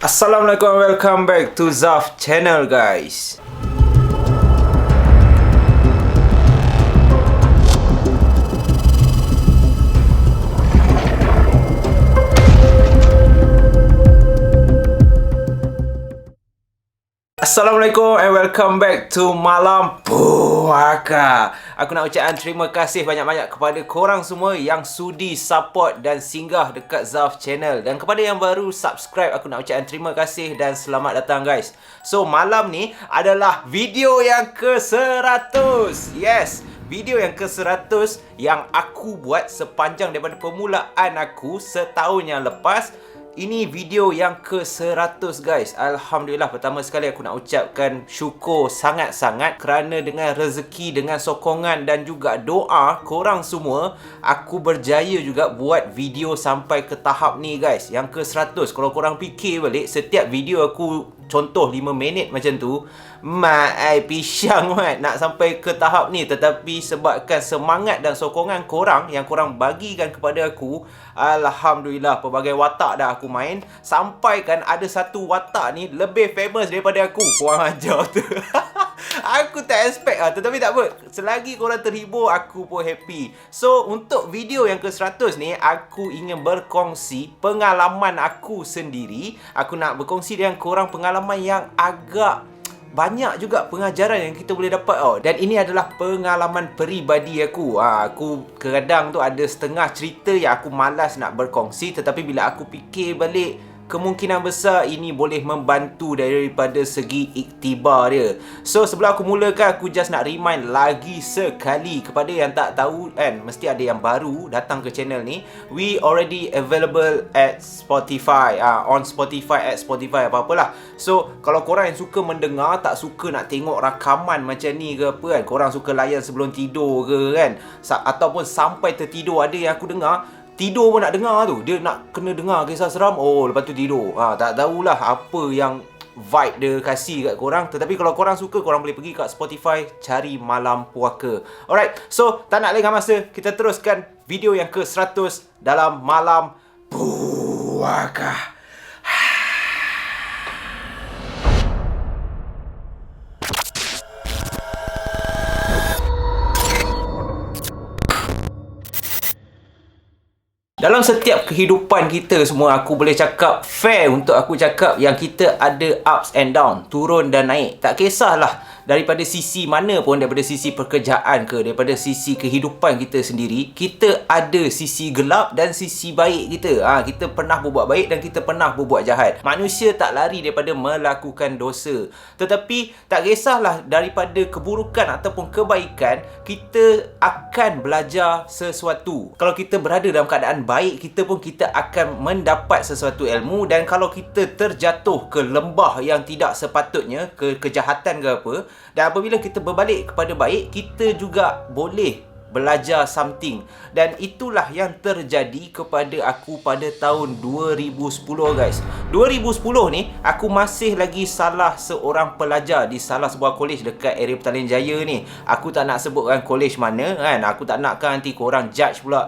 Assalamualaikum, welcome back to Zaf channel guys. Assalamualaikum and welcome back to Malam Puaka. Aku nak ucapkan terima kasih banyak-banyak kepada korang semua yang sudi support dan singgah dekat Zaf channel. Dan kepada yang baru subscribe, aku nak ucapkan terima kasih dan selamat datang guys. So malam ni adalah video yang ke-100. Yes, video yang ke-100 yang aku buat sepanjang daripada permulaan aku setahun yang lepas. Ini video yang ke-100 guys. Alhamdulillah, pertama sekali aku nak ucapkan syukur sangat-sangat kerana dengan rezeki, dengan sokongan dan juga doa korang semua, aku berjaya juga buat video sampai ke tahap ni guys, yang ke-100. Kalau korang fikir balik, setiap video aku contoh 5 minit macam tu, pisang kan nak sampai ke tahap ni. Tetapi sebabkan semangat dan sokongan korang yang korang bagikan kepada aku, alhamdulillah, pelbagai watak dah aku main, sampai kan ada satu watak ni lebih famous daripada aku. Korang ajar tu. Aku tak expect lah. Tetapi tak apa, selagi korang terhibur, aku pun happy. So untuk video yang ke-100 ni, aku ingin berkongsi pengalaman aku sendiri. Aku nak berkongsi dengan korang pengalaman yang agak banyak juga pengajaran yang kita boleh dapat tau. Dan ini adalah pengalaman peribadi aku. Aku kadang tu ada setengah cerita yang aku malas nak berkongsi, tetapi bila aku fikir balik, kemungkinan besar ini boleh membantu daripada segi iktibar dia. So sebelum aku mulakan, aku just nak remind lagi sekali kepada yang tak tahu kan, mesti ada yang baru datang ke channel ni. We already available at Spotify, on Spotify, at Spotify, apa-apalah. So kalau korang yang suka mendengar, tak suka nak tengok rakaman macam ni ke apa kan, korang suka layan sebelum tidur ke kan, ataupun sampai tertidur, ada yang aku dengar tidur pun nak dengar tu. Dia nak kena dengar kisah seram, lepas tu tidur. Tak tahulah apa yang vibe dia kasih kat korang. Tetapi kalau korang suka, korang boleh pergi kat Spotify, cari Malam Puaka. Alright, so tak nak lengah masa, kita teruskan video yang ke-100 dalam Malam Puaka. Dalam setiap kehidupan kita semua, aku boleh cakap fair untuk aku cakap yang kita ada ups and down, turun dan naik. Tak kisahlah daripada sisi mana pun, daripada sisi pekerjaan ke, daripada sisi kehidupan kita sendiri, kita ada sisi gelap dan sisi baik kita. Kita pernah berbuat baik dan kita pernah berbuat jahat. Manusia tak lari daripada melakukan dosa. Tetapi tak kisahlah daripada keburukan ataupun kebaikan, kita akan belajar sesuatu. Kalau kita berada dalam keadaan baik, kita akan mendapat sesuatu ilmu. Dan kalau kita terjatuh ke lembah yang tidak sepatutnya, ke kejahatan ke apa, dan apabila kita berbalik kepada baik, kita juga boleh belajar something. Dan itulah yang terjadi kepada aku pada tahun 2010 guys. 2010 ni, aku masih lagi salah seorang pelajar di salah sebuah kolej dekat area Petaling Jaya ni. Aku tak nak sebutkan kolej mana kan. Aku tak nakkan nanti korang judge pula,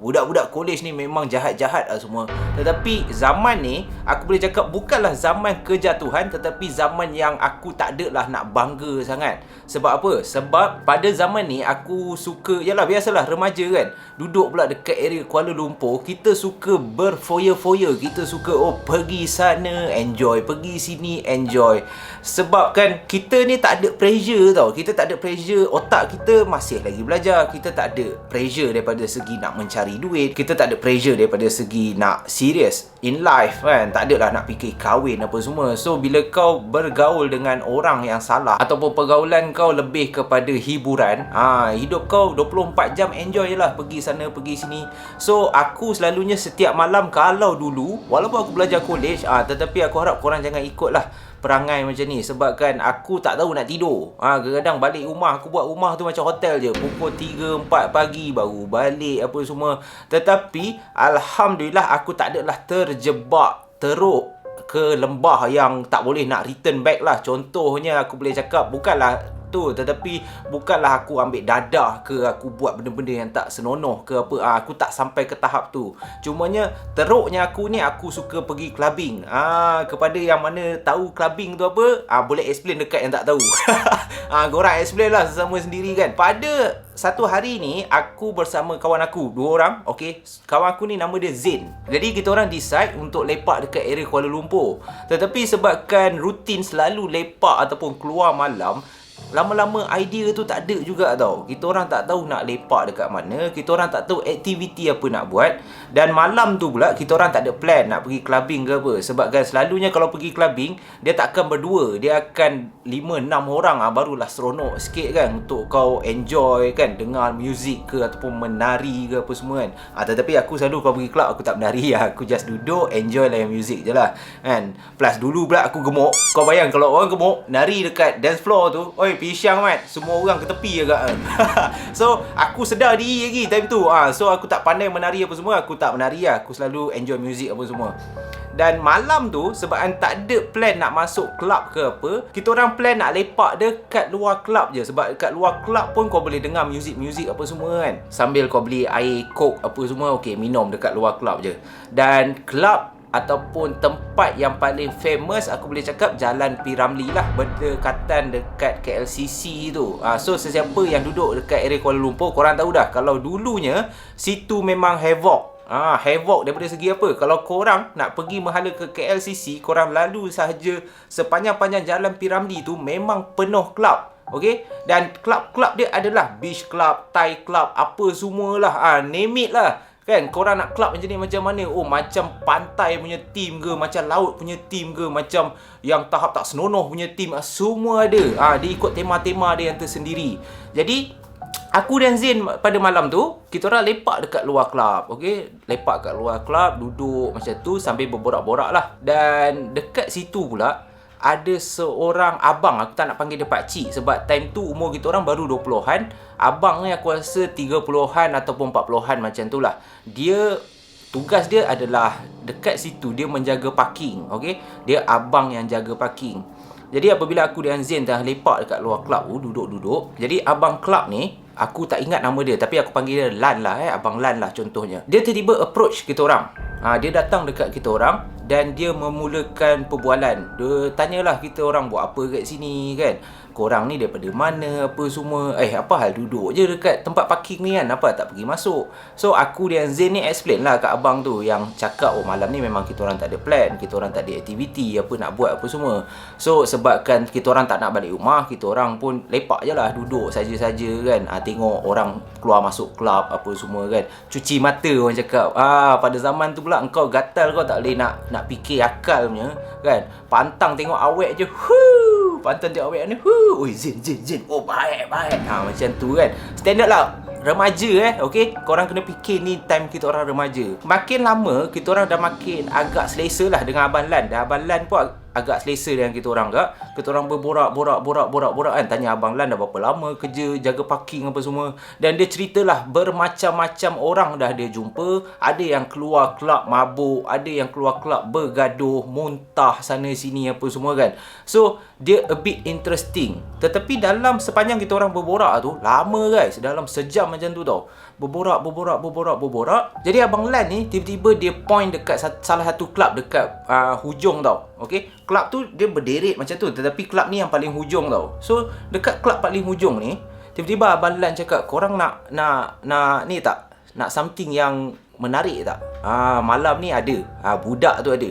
budak-budak kolej ni memang jahat-jahat lah semua. Tetapi zaman ni, aku boleh cakap bukanlah zaman kejatuhan, tetapi zaman yang aku tak ada lah nak bangga sangat. Sebab apa? Sebab pada zaman ni, aku suka, yalah biasalah remaja kan, duduk pula dekat area Kuala Lumpur, kita suka berfoya-foya. Kita suka, pergi sana, enjoy, pergi sini, enjoy. Sebab kan, kita ni tak ada pressure tau. Kita tak ada pressure, otak kita masih lagi belajar. Kita tak ada pressure daripada segi nak mencari duit. Kita tak ada pressure daripada segi nak serious in life kan. Tak adalah nak fikir kahwin apa semua. So bila kau bergaul dengan orang yang salah, ataupun pergaulan kau lebih kepada hiburan, hidup kau 24 jam enjoy je lah, pergi sana pergi sini. So aku selalunya setiap malam, kalau dulu walaupun aku belajar college, tetapi aku harap korang jangan ikutlah perangai macam ni. Sebab kan aku tak tahu nak tidur. Kadang-kadang balik rumah, aku buat rumah tu macam hotel je, pukul 3-4 pagi baru balik apa semua. Tetapi alhamdulillah, aku tak adalah terjebak teruk ke lembah yang tak boleh nak return back lah. Contohnya aku boleh cakap, bukanlah betul. Tetapi bukanlah aku ambil dadah ke aku buat benda-benda yang tak senonoh ke apa. Aku tak sampai ke tahap tu. Cumanya teruknya aku ni, aku suka pergi clubbing. Kepada yang mana tahu clubbing tu apa, boleh explain dekat yang tak tahu. Korang explain lah sesama sendiri kan. Pada satu hari ni, aku bersama kawan aku, 2 orang, okey. Kawan aku ni nama dia Zain. Jadi kita orang decide untuk lepak dekat area Kuala Lumpur. Tetapi sebabkan rutin selalu lepak ataupun keluar malam, lama-lama idea tu tak ada juga tau. Kita orang tak tahu nak lepak dekat mana, kita orang tak tahu aktiviti apa nak buat. Dan malam tu pula kita orang tak ada plan nak pergi clubbing ke apa. Sebab kan selalunya kalau pergi clubbing, dia takkan berdua, dia akan 5-6 orang barulah seronok sikit kan, untuk kau enjoy kan, dengar muzik ke ataupun menari ke apa semua kan. Tetapi aku selalu kalau pergi club, aku tak menari lah. Aku just duduk, enjoy layan muzik je lah kan. Plus dulu pula aku gemuk. Kau bayang kalau orang gemuk nari dekat dance floor tu, oi pisang mat, semua orang ke tepi agak kan. So aku sedar diri lagi time tu. So aku tak pandai menari apa semua, aku tak menari lah. Aku selalu enjoy muzik apa semua. Dan malam tu sebab tak ada plan nak masuk club ke apa, kita orang plan nak lepak dekat luar club je. Sebab dekat luar club pun kau boleh dengar muzik-muzik apa semua kan, sambil kau beli air coke apa semua, okey, minum dekat luar club je. Dan club ataupun tempat yang paling famous, aku boleh cakap Jalan P. Ramlee lah, berdekatan dekat KLCC tu. So sesiapa yang duduk dekat area Kuala Lumpur, korang tahu dah, kalau dulunya situ memang havoc. Havoc daripada segi apa? Kalau korang nak pergi menghala ke KLCC, korang lalu sahaja sepanjang-panjang Jalan P. Ramlee tu memang penuh club. Okey, dan club-club dia adalah beach club, Thai club, apa semualah, name it lah. Kan, korang nak club macam ni macam mana? Macam pantai punya team ke, macam laut punya team ke, macam yang tahap tak senonoh punya team, semua ada. Dia ikut tema-tema dia yang tersendiri. Jadi aku dan Zain pada malam tu, kita orang lepak dekat luar club. Okey, lepak kat luar club, duduk macam tu sambil berborak-borak lah. Dan dekat situ pula ada seorang abang, aku tak nak panggil dia pakcik sebab time tu umur kita orang baru 20-an. Abang ni aku rasa 30-an ataupun 40-an macam tu lah. Dia, tugas dia adalah dekat situ dia menjaga parking. Okey, dia abang yang jaga parking. Jadi apabila aku dan Zain dah lepak dekat luar club tu, duduk-duduk, jadi abang club ni, aku tak ingat nama dia, tapi aku panggil dia Lan lah, Abang Lan lah contohnya. Dia tiba-tiba approach kita orang. Dia datang dekat kita orang dan dia memulakan perbualan. Dia tanyalah kita orang buat apa kat sini kan. Korang ni daripada mana, apa semua. Apa hal duduk je dekat tempat parking ni kan, apa tak pergi masuk. So aku dan Zain ni explain lah kat abang tu, yang cakap malam ni memang kita orang tak ada plan, kita orang tak ada aktiviti apa nak buat apa semua. So sebabkan kita orang tak nak balik rumah, kita orang pun lepak je lah, duduk saja-saja kan. Tengok orang keluar masuk club apa semua kan. Cuci mata orang cakap. Pada zaman tu pula engkau gatal, kau tak boleh nak fikir akal punya kan. Pantang tengok awet je. Pantang tengok awet ni. Oi Zain. Baik. Macam tu kan. Standard lah. Remaja okey. Korang kena fikir ni time kita orang remaja. Makin lama kita orang dah makin agak selesa lah dengan Abang Lan. Dan Abang Lan pun agak selesa dengan kita orang kak. Kita orang berborak kan. Tanya Abang Lan dah berapa lama kerja jaga parking apa semua. Dan dia ceritalah bermacam-macam orang dah dia jumpa. Ada yang keluar kelab mabuk, ada yang keluar kelab bergaduh, muntah sana sini apa semua kan. So dia a bit interesting. Tetapi dalam sepanjang kita orang berborak tu, lama guys, dalam sejam macam tu tau. Berborak. Jadi Abang Lan ni tiba-tiba dia point dekat salah satu kelab dekat hujung tau. Okey, kelab tu dia berderet macam tu, tetapi kelab ni yang paling hujung tau. So dekat kelab paling hujung ni, tiba-tiba Abang Lan cakap, korang nak ni tak? Nak something yang menarik tak? Malam ni ada. Budak tu ada.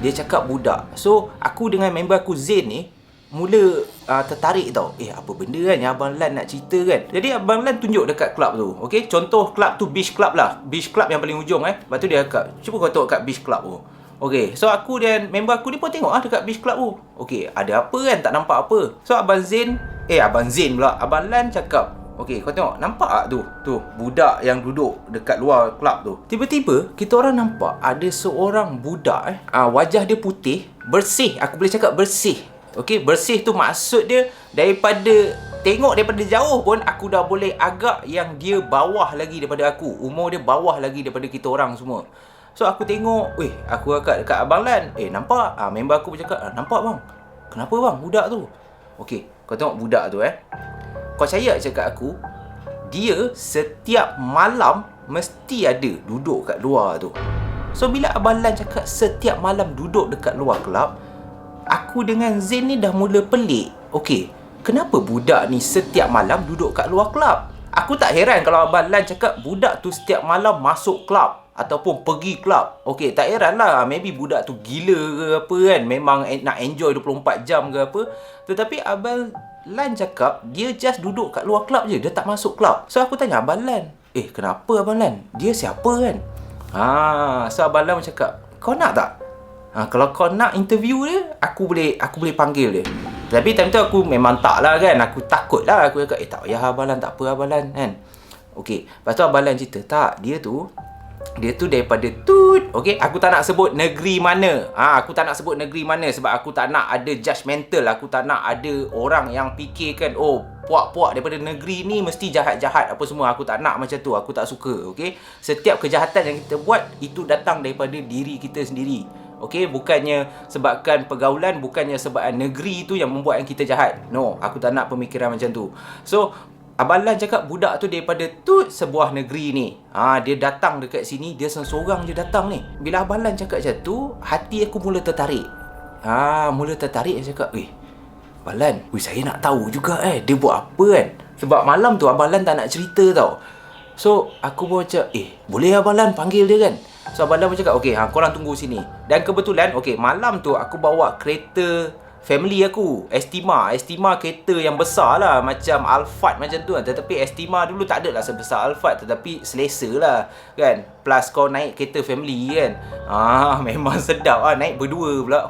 Dia cakap budak. So aku dengan member aku Zain ni mula tertarik tau. Apa benda kan yang Abang Lan nak cerita kan. Jadi Abang Lan tunjuk dekat club tu. Okey, contoh club tu beach club lah. Beach club yang paling hujung Lepas tu dia cakap, cuba kau tengok kat beach club tu. Okey, so aku dan member aku ni pun tengok dekat beach club tu. Okey, ada apa kan, tak nampak apa. So Abang Zain pula, Abang Lan cakap, okey, kau tengok, nampak tak tu budak yang duduk dekat luar club tu. Tiba-tiba kita orang nampak ada seorang budak wajah dia putih, bersih. Aku boleh cakap bersih. Okey, bersih tu maksud dia tengok daripada jauh pun aku dah boleh agak yang dia bawah lagi daripada aku. Umur dia bawah lagi daripada kita orang semua. So aku tengok, aku dekat Abang Lan, nampak? Member aku pun cakap, nampak bang? Kenapa bang budak tu? Okey, kau tengok budak tu Kau percaya cakap aku, dia setiap malam mesti ada duduk kat luar tu. So bila Abang Lan cakap setiap malam duduk dekat luar kelab, aku dengan Zain ni dah mula pelik. Okey, kenapa budak ni setiap malam duduk kat luar kelab? Aku tak heran kalau Abang Lan cakap budak tu setiap malam masuk kelab ataupun pergi kelab. Okey, tak heran lah. Maybe budak tu gila ke apa kan. Memang nak enjoy 24 jam ke apa. Tetapi Abang Lan cakap dia just duduk kat luar kelab je. Dia tak masuk kelab. So aku tanya Abang Lan, kenapa Abang Lan? Dia siapa kan? So Abang Lan cakap, kau nak tak? Kalau kau nak interview dia, aku boleh panggil dia. Tapi time tu aku memang tak lah kan. Aku takut lah. Aku cakap, tak payah Abang Lan, tak apa Abang Lan kan. Okey, lepas tu Abang Lan cerita, tak, dia tu daripada Tut. Okey, aku tak nak sebut negeri mana. Aku tak nak sebut negeri mana sebab aku tak nak ada judgemental. Aku tak nak ada orang yang fikirkan, puak-puak daripada negeri ni mesti jahat-jahat apa semua. Aku tak nak macam tu. Aku tak suka. Okey, setiap kejahatan yang kita buat itu datang daripada diri kita sendiri. Okey, bukannya sebabkan pergaulan, bukannya sebabkan negeri tu yang membuatkan kita jahat. No, aku tak nak pemikiran macam tu. So Abang Lan cakap budak tu daripada tu sebuah negeri ni. Dia datang dekat sini, dia seorang je datang ni. Bila Abang Lan cakap macam tu, hati aku mula tertarik. Mula tertarik, saya cakap, Abang Lan, saya nak tahu juga dia buat apa kan. Sebab malam tu Abang Lan tak nak cerita tau. So aku pun macam, boleh Abang Lan panggil dia kan. So Abang Lan pun cakap, korang tunggu sini. Dan kebetulan, malam tu aku bawa kereta family aku, Estima kereta yang besar lah, macam Alphard macam tu kan. Tetapi Estima dulu tak ada lah sebesar Alphard, tetapi selesa lah kan. Plus kau naik kereta family kan, memang sedap naik berdua pula.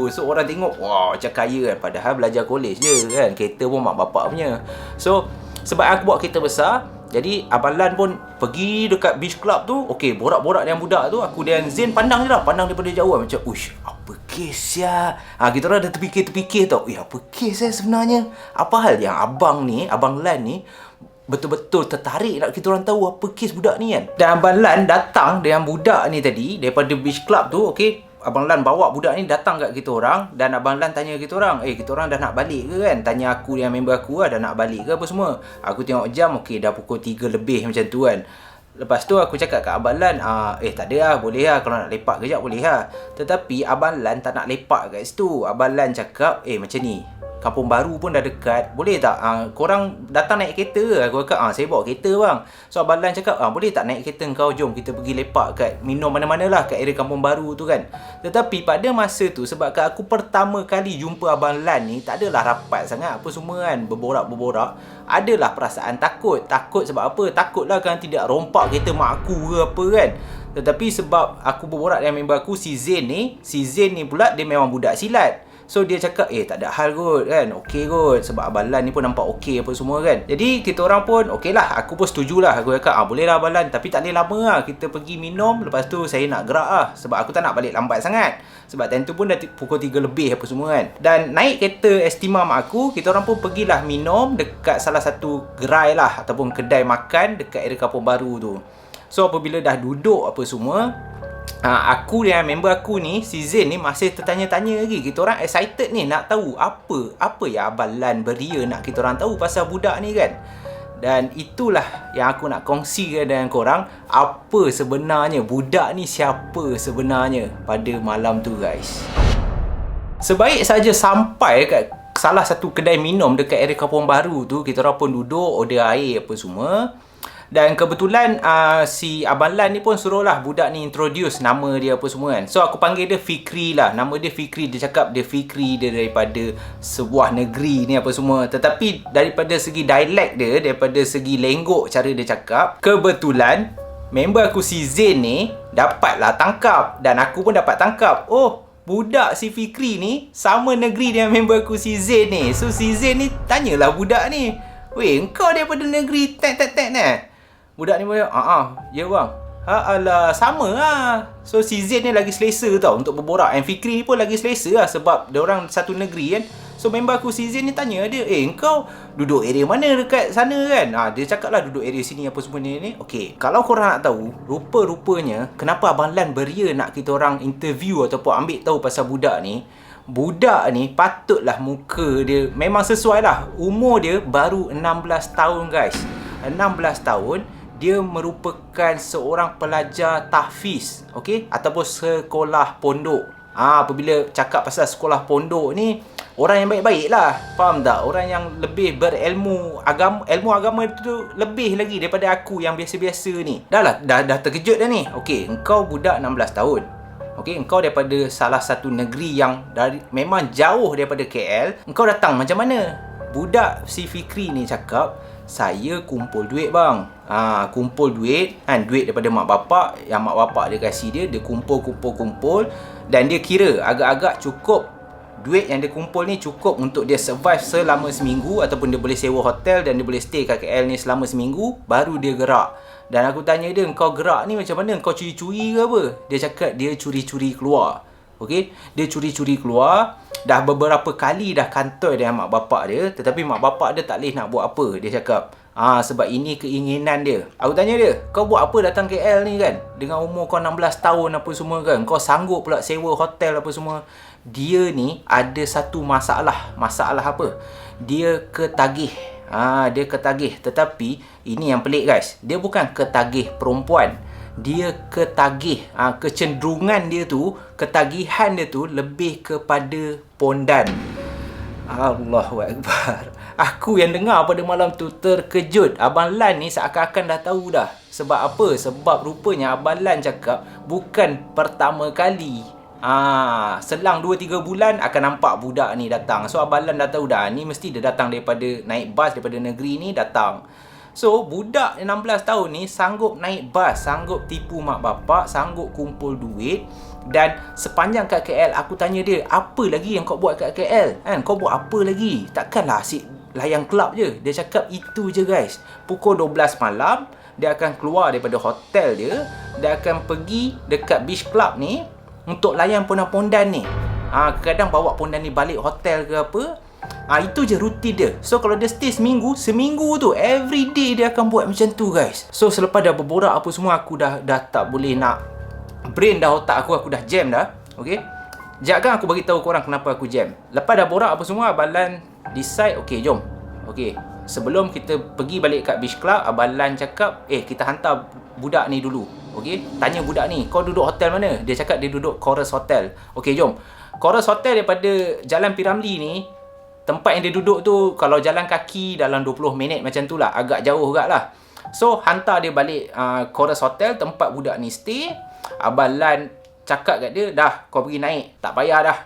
So orang tengok, wah macam kaya kan. Padahal belajar college je kan, kereta pun mak bapak punya. So sebab aku bawa kereta besar, jadi Abang Lan pun pergi dekat beach club tu. Borak-borak dengan budak tu. Aku dan Zain pandang je lah. Pandang daripada jauh macam, apa kes ya? Kita orang dah terfikir tau. Apa kes sebenarnya? Apa hal yang Abang Lan ni betul-betul tertarik nak kita orang tahu apa kes budak ni kan. Dan Abang Lan datang dengan budak ni tadi daripada beach club tu. Abang Lan bawa budak ni datang kat kita orang. Dan Abang Lan tanya kita orang, kita orang dah nak balik ke kan? Tanya aku yang member aku dah nak balik ke apa semua. Aku tengok jam, dah pukul 3 lebih macam tu kan. Lepas tu aku cakap kat Abang Lan, tak ada lah, boleh lah. Kalau nak lepak kejap boleh lah. Tetapi Abang Lan tak nak lepak kat situ. Abang Lan cakap, macam ni, Kampung Baru pun dah dekat, boleh tak korang datang naik kereta ke? Aku cakap, saya bawa kereta bang. So Abang Lan cakap, boleh tak naik kereta kau, jom kita pergi lepak kat minum mana-mana lah kat area Kampung Baru tu kan. Tetapi pada masa tu, sebabkan aku pertama kali jumpa Abang Lan ni, tak adalah rapat sangat apa semua kan, berborak-berborak. Adalah perasaan takut. Takut sebab apa? Takutlah kan tidak rompak kereta mak aku ke apa kan. Tetapi sebab aku berborak dengan member aku, si Zain ni pula dia memang budak silat. So dia cakap, tak ada hal kot kan, okey kot. Sebab Abang Lan ni pun nampak okey apa semua kan. Jadi kita orang pun okey lah, aku pun setujulah. Aku cakap, boleh lah Abang Lan, tapi tak boleh lama lah. Kita pergi minum, lepas tu saya nak gerak lah. Sebab aku tak nak balik lambat sangat. Sebab time tu pun dah pukul 3 lebih apa semua kan. Dan naik kereta Estima mak aku, kita orang pun pergilah minum dekat salah satu gerai lah, ataupun kedai makan dekat area Kampung Baru tu. So apabila dah duduk apa semua, aku dengan member aku ni, si Zain ni masih tertanya-tanya lagi. Kita orang excited ni nak tahu apa yang Abang Lan beria nak kita orang tahu pasal budak ni kan. Dan itulah yang aku nak kongsikan dengan korang. Apa sebenarnya budak ni, siapa sebenarnya pada malam tu guys. Sebaik saja sampai kat salah satu kedai minum dekat area Kampung Baru tu, kita orang pun duduk, order air apa semua. Dan kebetulan si Abang Lan ni pun suruhlah budak ni introduce nama dia apa semua kan. So aku panggil dia Fikri lah. Nama dia Fikri. Dia cakap dia Fikri, dia daripada sebuah negeri ni apa semua. Tetapi daripada segi dialek dia, daripada segi lenggok cara dia cakap, kebetulan member aku si Zain ni dapatlah tangkap. Dan aku pun dapat tangkap. Budak si Fikri ni sama negeri dengan member aku si Zain ni. So si Zain ni tanyalah budak ni, engkau daripada negeri tek-tek-tek ni? Budak ni pun, ya bang. Alah, sama lah. So si Zain ni lagi selesa tau untuk berborak. And Fikri ni pun lagi selesa lah sebab dia orang satu negeri kan. So member aku si Zain ni tanya dia, engkau duduk area mana dekat sana kan? Dia cakap lah duduk area sini apa semua ni. Okey, kalau korang nak tahu, rupa-rupanya kenapa Abang Lan beria nak kita orang interview ataupun ambil tahu pasal budak ni. budak ni patutlah muka dia memang sesuai lah. Umur dia baru 16 tahun guys. 16 tahun, dia merupakan seorang pelajar tahfiz, okey, ataupun sekolah pondok. Apabila cakap pasal sekolah pondok ni, orang yang baik-baik lah, faham tak? Orang yang lebih berilmu agama, ilmu agama tu lebih lagi daripada aku yang biasa-biasa ni. Dah terkejut dah ni. Okey, engkau budak 16 tahun. Okey, engkau daripada salah satu negeri yang memang jauh daripada KL, engkau datang macam mana? Budak si Fikri ni cakap, saya kumpul duit bang. Kumpul duit kan, duit daripada mak bapak, yang mak bapak dia kasih dia kumpul dan dia kira agak-agak cukup. Duit yang dia kumpul ni cukup untuk dia survive selama seminggu, ataupun dia boleh sewa hotel dan dia boleh stay kat KL ni selama seminggu, baru dia gerak. Dan aku tanya dia, kau gerak ni macam mana? Kau curi-curi ke apa? Dia cakap dia curi-curi keluar. Okey, dia curi-curi keluar. Dah beberapa kali dah kantoi dengan mak bapak dia, tetapi mak bapak dia tak boleh nak buat apa. Dia cakap, sebab ini keinginan dia. Aku tanya dia, kau buat apa datang KL ni kan? Dengan umur kau 16 tahun apa semua kan? Kau sanggup pula sewa hotel apa semua. Dia ni ada satu masalah. Masalah apa? Dia ketagih. Dia ketagih. Tetapi ini yang pelik guys. Dia bukan ketagih perempuan. Dia ketagih. Kecenderungan dia tu, ketagihan dia tu lebih kepada pondan. Allahu Akbar. Aku yang dengar pada malam tu terkejut. Abang Lan ni seakan-akan dah tahu dah. Sebab apa? Sebab rupanya Abang Lan cakap bukan pertama kali. Selang 2-3 bulan akan nampak budak ni datang. So Abang Lan dah tahu dah, ni mesti dia datang daripada naik bas daripada negeri ni datang. So budak 16 tahun ni sanggup naik bas, sanggup tipu mak bapak, sanggup kumpul duit. Dan sepanjang kat KL aku tanya dia, apa lagi yang kau buat kat KL? Kan, kau buat apa lagi? Takkanlah asyik layan kelab je. Dia cakap itu je guys. Pukul 12 malam dia akan keluar daripada hotel dia, dia akan pergi dekat beach club ni untuk layan pondan-pondan ni. Kadang bawa pondan ni balik hotel ke apa. Itu je rutin dia. So kalau dia stay seminggu tu every day dia akan buat macam tu guys. So selepas dah berborak apa semua, aku dah tak boleh nak, brain dah, otak aku dah jam dah. Okay, sekejap kan aku bagi tahu korang kenapa aku jam. Lepas dah borak apa semua, Abang Lan decide, okay jom. Okay, sebelum kita pergi balik kat beach club, Abang Lan cakap, kita hantar budak ni dulu. Okay, tanya budak ni, kau duduk hotel mana? Dia cakap dia duduk Chorus Hotel. Okay jom. Chorus Hotel daripada Jalan P. Ramlee ni, tempat yang dia duduk tu, kalau jalan kaki dalam 20 minit macam tu lah. Agak jauh juga lah. So hantar dia balik Chorus Hotel, tempat budak ni stay. Abang Lan cakap kat dia, dah kau pergi naik, tak payah dah.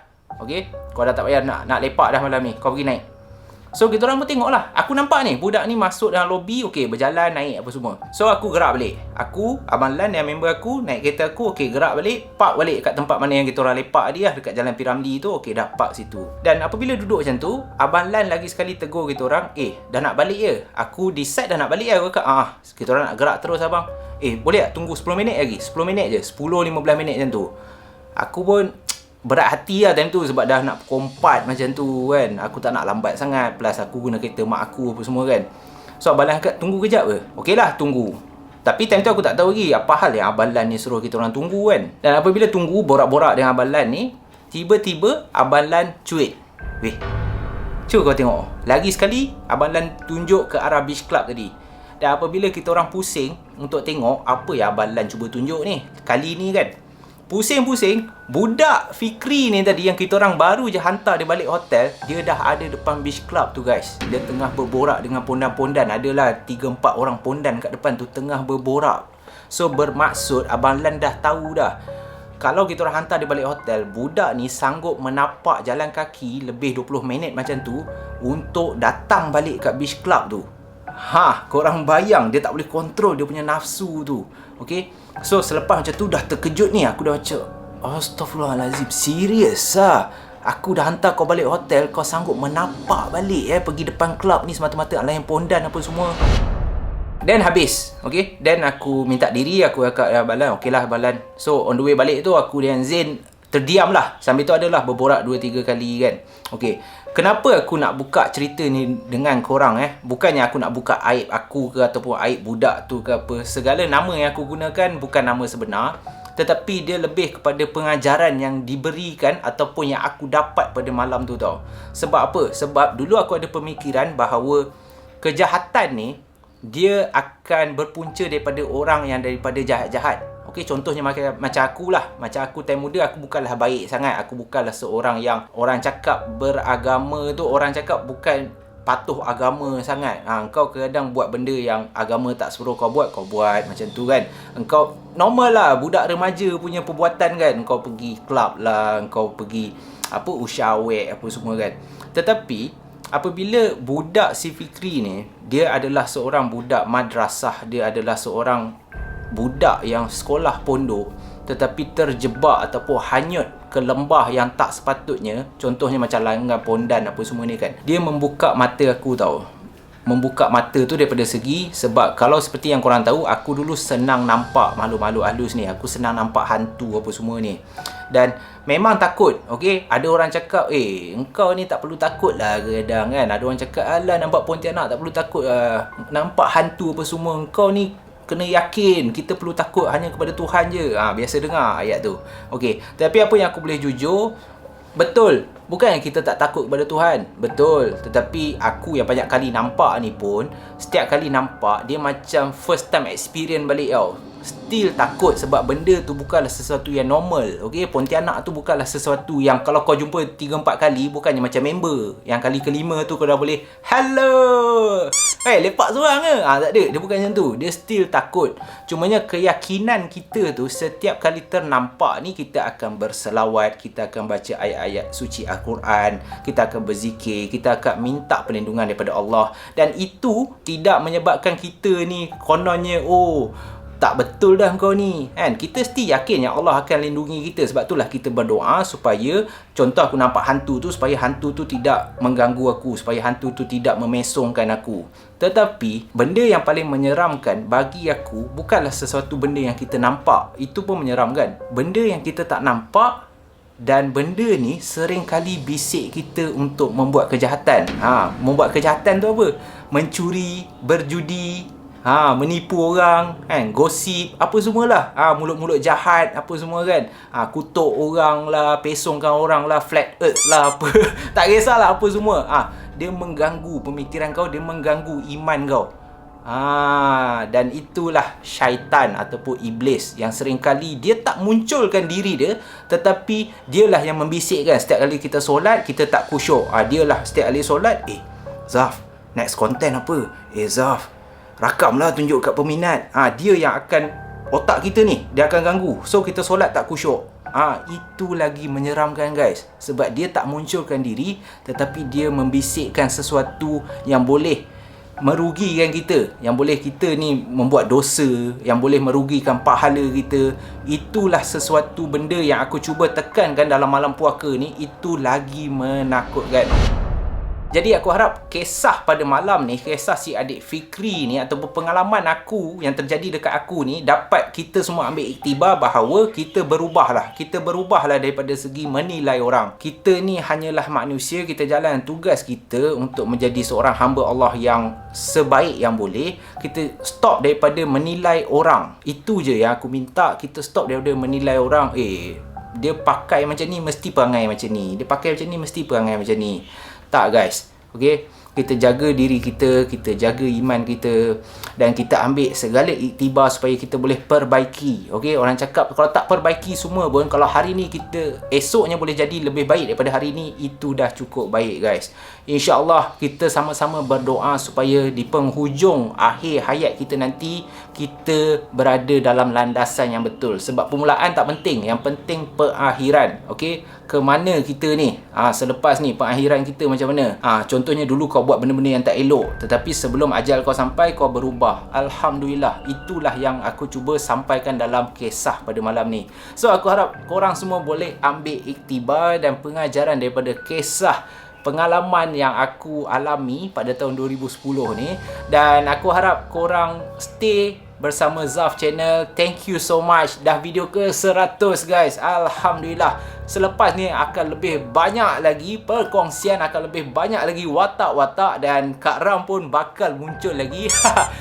Okay, kau dah tak payah nak lepak dah malam ni, kau pergi naik. So kita orang pun tengok lah. Aku nampak ni budak ni masuk dalam lobi, okay, berjalan naik apa semua. So aku gerak balik. Aku, Abang Lan dan member aku naik kereta aku, okay, gerak balik, park balik kat tempat mana yang kita orang lepak tadi lah, dekat Jalan P. Ramlee tu. Okay, dah park situ. Dan apabila duduk macam tu, Abang Lan lagi sekali tegur kita orang, dah nak balik je. Aku decide dah nak balik je. Aku kata, kita orang nak gerak terus abang. Boleh tak tunggu 10 minit lagi? 10 minit je, 10-15 minit macam tu. Aku pun berat hati lah time tu, sebab dah nak pukul 4 macam tu kan. Aku tak nak lambat sangat, plus aku guna kereta mak aku apa semua kan. So Abang Lan kata, tunggu kejap ke? Okey lah, tunggu. Tapi time tu aku tak tahu lagi apa hal yang Abang Lan ni suruh kita orang tunggu kan. Dan apabila tunggu, borak-borak dengan Abang Lan ni, tiba-tiba Abang Lan cuit. Weh, cuba kau tengok. Lagi sekali Abang Lan tunjuk ke arah beach club tadi. Dan apabila kita orang pusing untuk tengok apa yang Abang Lan cuba tunjuk ni kali ni kan, pusing-pusing, budak Fikri ni tadi yang kita orang baru je hantar dia balik hotel, dia dah ada depan beach club tu guys. Dia tengah berborak dengan pondan-pondan. Adalah 3-4 orang pondan kat depan tu tengah berborak. So bermaksud Abang Lan dah tahu dah, kalau kita orang hantar dia balik hotel, budak ni sanggup menapak jalan kaki lebih 20 minit macam tu untuk datang balik kat beach club tu. Korang bayang, dia tak boleh kontrol dia punya nafsu tu. Okay, so selepas macam tu dah terkejut ni, aku dah macam, Astaghfirullahalazim, serius lah. Aku dah hantar kau balik hotel, kau sanggup menapak balik pergi depan club ni semata-mata layan pondan apa semua. Dan habis. Okay, dan aku minta diri, aku cakap Abang Lan, okey lah Abang Lan. So on the way balik tu, aku dan Zain terdiam lah. Sambil tu adalah berborak 2-3 kali kan. Okay, kenapa aku nak buka cerita ni dengan korang bukannya aku nak buka aib aku ke ataupun aib budak tu ke apa. Segala nama yang aku gunakan bukan nama sebenar. tetapi dia lebih kepada pengajaran yang diberikan ataupun yang aku dapat pada malam tu tau. Sebab apa? Sebab dulu aku ada pemikiran bahawa kejahatan ni dia akan berpunca daripada orang yang daripada jahat-jahat. Okey, contohnya macam akulah. Macam aku time muda, aku bukanlah baik sangat. Aku bukanlah seorang yang orang cakap beragama tu, orang cakap bukan patuh agama sangat. Engkau kadang buat benda yang agama tak suruh kau buat macam tu kan. Engkau normal lah, budak remaja punya perbuatan kan. Engkau pergi club lah, engkau pergi usyawek apa semua kan. Tetapi apabila budak si Fikri ni, dia adalah seorang budak madrasah, dia adalah seorang budak yang sekolah pondok tetapi terjebak ataupun hanyut ke lembah yang tak sepatutnya, contohnya macam Langgar Pondan apa semua ni kan. Dia membuka mata aku tau. Membuka mata tu daripada segi, sebab kalau seperti yang korang tahu, aku dulu senang nampak makhluk-makhluk halus ni. Aku senang nampak hantu apa semua ni. Dan memang takut, okey? Ada orang cakap, engkau ni tak perlu takut lah kadang kan. Ada orang cakap, alah nampak Pontianak tak perlu takut lah. Nampak hantu apa semua, engkau ni kena yakin, kita perlu takut hanya kepada Tuhan je. Biasa dengar ayat tu. Okey, tapi apa yang aku boleh jujur, betul, bukan yang kita tak takut kepada Tuhan. Betul, tetapi aku yang banyak kali nampak ni pun, setiap kali nampak, dia macam first time experience balik tau. Still takut sebab benda tu bukanlah sesuatu yang normal. Okey, Pontianak tu bukanlah sesuatu yang kalau kau jumpa 3-4 kali, bukannya macam member yang kali kelima tu kau dah boleh hello, lepak seorang ke? Tak ada, dia bukan macam tu. Dia still takut. Cumanya keyakinan kita tu setiap kali ternampak ni, kita akan berselawat, kita akan baca ayat-ayat suci Al-Quran, kita akan berzikir, kita akan minta perlindungan daripada Allah. Dan itu tidak menyebabkan kita ni kononnya tak betul dah kau ni kan. Kita mesti yakin yang Allah akan lindungi kita. Sebab itulah kita berdoa supaya, contoh aku nampak hantu tu, supaya hantu tu tidak mengganggu aku, supaya hantu tu tidak memesongkan aku. Tetapi benda yang paling menyeramkan bagi aku bukanlah sesuatu benda yang kita nampak. Itu pun menyeramkan. Benda yang kita tak nampak, dan benda ni sering kali bisik kita untuk membuat kejahatan. Membuat kejahatan tu apa? Mencuri, berjudi, menipu orang kan, gosip apa semualah, mulut-mulut jahat apa semua kan, kutuk orang lah, pesongkan orang lah, flat earth lah apa tak kisahlah apa semua. Dia mengganggu pemikiran kau, dia mengganggu iman kau. Dan itulah syaitan ataupun iblis yang seringkali dia tak munculkan diri dia, tetapi dialah yang membisikkan. Setiap kali kita solat, kita tak khusyuk, dialah setiap kali solat, Zaf, next content apa? Zaf, rakamlah, tunjuk kat peminat. Dia yang akan, otak kita ni, dia akan ganggu. So kita solat tak khusyuk. Itu lagi menyeramkan guys. Sebab dia tak munculkan diri, tetapi dia membisikkan sesuatu yang boleh merugikan kita, yang boleh kita ni membuat dosa, yang boleh merugikan pahala kita. Itulah sesuatu benda yang aku cuba tekankan dalam malam puaka ni. Itu lagi menakutkan. Jadi aku harap kisah pada malam ni, kisah si adik Fikri ni, ataupun pengalaman aku yang terjadi dekat aku ni, dapat kita semua ambil iktibar bahawa kita berubahlah. Kita berubahlah daripada segi menilai orang. Kita ni hanyalah manusia, kita jalan tugas kita untuk menjadi seorang hamba Allah yang sebaik yang boleh. Kita stop daripada menilai orang. Itu je yang aku minta, kita stop daripada menilai orang. Dia pakai macam ni, mesti perangai macam ni. Dia pakai macam ni, mesti perangai macam ni. Tak guys, okey? Kita jaga diri kita, kita jaga iman kita, dan kita ambil segala iktibar supaya kita boleh perbaiki. Okey, orang cakap kalau tak perbaiki semua pun, kalau hari ni kita esoknya boleh jadi lebih baik daripada hari ni, itu dah cukup baik guys. InsyaAllah kita sama-sama berdoa supaya di penghujung akhir hayat kita nanti, kita berada dalam landasan yang betul. Sebab permulaan tak penting, yang penting perakhiran. Okey, ke mana kita ni, selepas ni perakhiran kita macam mana. Contohnya dulu kau buat benda-benda yang tak elok, tetapi sebelum ajal kau sampai, kau berubah. Alhamdulillah. Itulah yang aku cuba sampaikan dalam kisah pada malam ni. So aku harap korang semua boleh ambil iktibar dan pengajaran daripada kisah pengalaman yang aku alami pada tahun 2010 ni. Dan aku harap korang stay bersama Zaf Channel. Thank you so much. Dah video ke 100 guys. Alhamdulillah. Selepas ni akan lebih banyak lagi perkongsian, akan lebih banyak lagi watak-watak, dan Kak Ram pun bakal muncul lagi.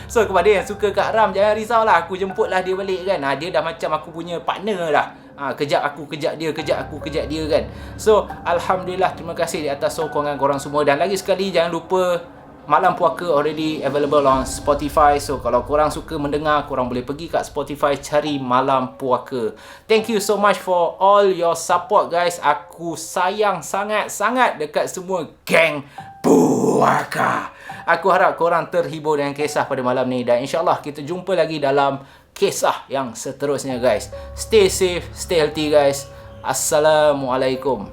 So kepada yang suka Kak Ram, jangan risaulah, aku jemputlah dia balik kan. Dia dah macam aku punya partner dah. Kejap aku kejap dia, kejap aku kejap dia kan. So Alhamdulillah, terima kasih di atas sokongan korang semua. Dan lagi sekali, jangan lupa Malam Puaka already available on Spotify. So kalau korang suka mendengar, korang boleh pergi kat Spotify, cari Malam Puaka. Thank you so much for all your support guys. Aku sayang sangat-sangat dekat semua geng Puaka. Aku harap korang terhibur dengan kisah pada malam ni, dan insyaAllah kita jumpa lagi dalam kisah yang seterusnya guys. Stay safe, stay healthy guys. Assalamualaikum.